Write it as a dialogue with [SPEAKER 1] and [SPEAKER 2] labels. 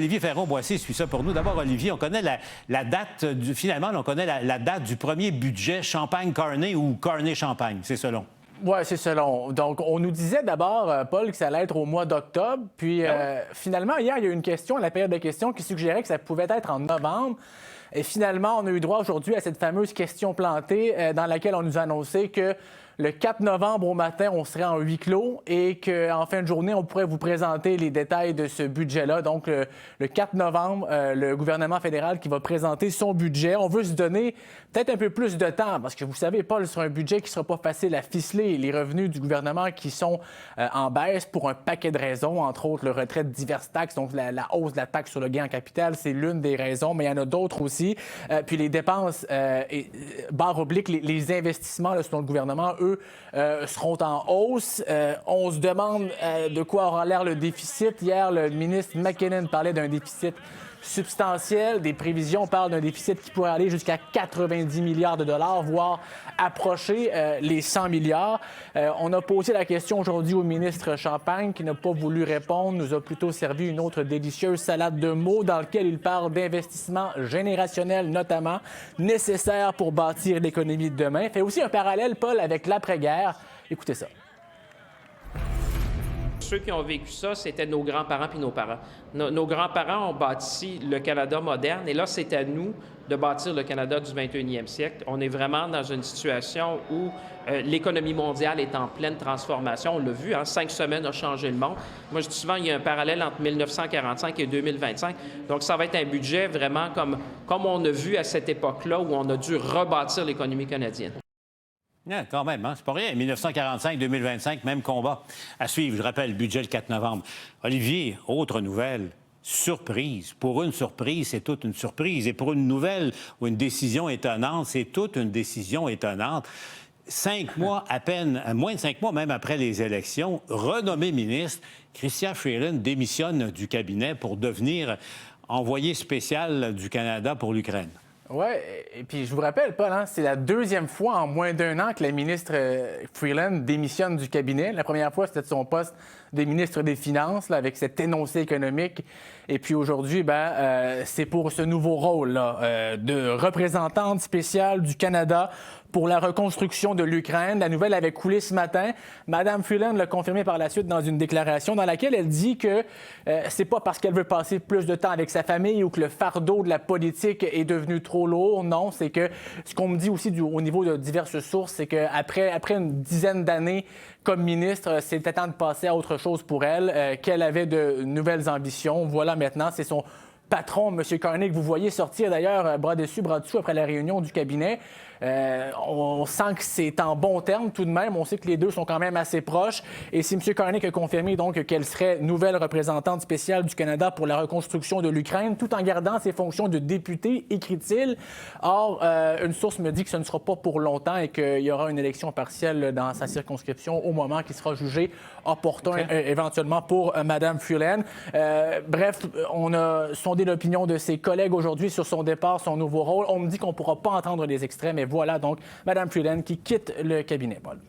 [SPEAKER 1] Olivier Ferron-Boissy suit ça pour nous. D'abord, Olivier, on connaît la date, finalement, on connaît la date du premier budget Champagne-Carney ou Carney-Champagne, c'est selon.
[SPEAKER 2] Oui, c'est selon. Donc, on nous disait d'abord, Paul, que ça allait être au mois d'octobre. Puis, finalement, hier, il y a eu une question, à la période de questions, qui suggérait que ça pouvait être en novembre. Et finalement, on a eu droit aujourd'hui à cette fameuse question plantée dans laquelle on nous a annoncé que le 4 novembre au matin, on serait en huis clos et qu'en fin de journée, on pourrait vous présenter les détails de ce budget-là. Donc, le 4 novembre, le gouvernement fédéral qui va présenter son budget. On veut se donner peut-être un peu plus de temps parce que vous savez, Paul, c'est un budget qui ne sera pas facile à ficeler. Les revenus du gouvernement qui sont en baisse pour un paquet de raisons, entre autres le retrait de diverses taxes, donc la hausse de la taxe sur le gain en capital, c'est l'une des raisons, mais il y en a d'autres aussi. Puis les dépenses, barre oblique, les investissements, là, selon le gouvernement, eux, seront en hausse. On se demande de quoi aura l'air le déficit. Hier, le ministre McKinnon parlait d'un déficit substantiel. Des prévisions parlent d'un déficit qui pourrait aller jusqu'à 90 milliards de dollars, voire approcher les 100 milliards. On a posé la question aujourd'hui au ministre Champagne qui n'a pas voulu répondre, nous a plutôt servi une autre délicieuse salade de mots dans laquelle il parle d'investissements générationnels notamment, nécessaires pour bâtir l'économie de demain. Il fait aussi un parallèle, Paul, avec l'après-guerre. Écoutez ça.
[SPEAKER 3] Ceux qui ont vécu ça, c'était nos grands-parents puis nos parents. Nos grands-parents ont bâti le Canada moderne et là, c'est à nous de bâtir le Canada du 21e siècle. On est vraiment dans une situation où l'économie mondiale est en pleine transformation. On l'a vu, 5 semaines a changé le monde. Moi, je dis souvent, il y a un parallèle entre 1945 et 2025. Donc, ça va être un budget vraiment comme on a vu à cette époque-là où on a dû rebâtir l'économie canadienne.
[SPEAKER 1] Yeah, quand même, hein? C'est pas rien. 1945-2025, même combat. À suivre, je rappelle, budget le 4 novembre. Olivier, autre nouvelle. Surprise. Pour une surprise, c'est toute une surprise. Et pour une nouvelle ou une décision étonnante, c'est toute une décision étonnante. 5 mois à peine, moins de 5 mois même après les élections, renommé ministre, Chrystia Freeland démissionne du cabinet pour devenir envoyé spécial du Canada pour l'Ukraine.
[SPEAKER 2] Oui, et puis je vous rappelle, Paul, c'est la deuxième fois en moins d'1 an que la ministre Freeland démissionne du cabinet. La première fois, c'était de son poste de ministre des Finances, là, avec cet énoncé économique. Et puis aujourd'hui, c'est pour ce nouveau rôle-là, de représentante spéciale du Canada pour la reconstruction de l'Ukraine. La nouvelle avait coulé ce matin. Mme Freeland l'a confirmé par la suite dans une déclaration dans laquelle elle dit que c'est pas parce qu'elle veut passer plus de temps avec sa famille ou que le fardeau de la politique est devenu trop lourd. Non, c'est que ce qu'on me dit aussi au niveau de diverses sources, c'est qu'après une dizaine d'années comme ministre, c'était temps de passer à autre chose pour elle, qu'elle avait de nouvelles ambitions. Voilà, maintenant, c'est son patron, M. Carney, que vous voyez sortir d'ailleurs bras dessus, bras dessous après la réunion du cabinet. On sent que c'est en bon terme tout de même. On sait que les deux sont quand même assez proches. Et c'est M. Carney qui a confirmé donc qu'elle serait nouvelle représentante spéciale du Canada pour la reconstruction de l'Ukraine, tout en gardant ses fonctions de députée, écrit-il. Or, une source me dit que ce ne sera pas pour longtemps et qu'il y aura une élection partielle dans sa circonscription au moment qui sera jugé opportun éventuellement pour Mme Freeland. Bref, on a sondé l'opinion de ses collègues aujourd'hui sur son départ, son nouveau rôle. On me dit qu'on ne pourra pas entendre les extraits, mais voilà donc Mme Freeland qui quitte le cabinet, Paul.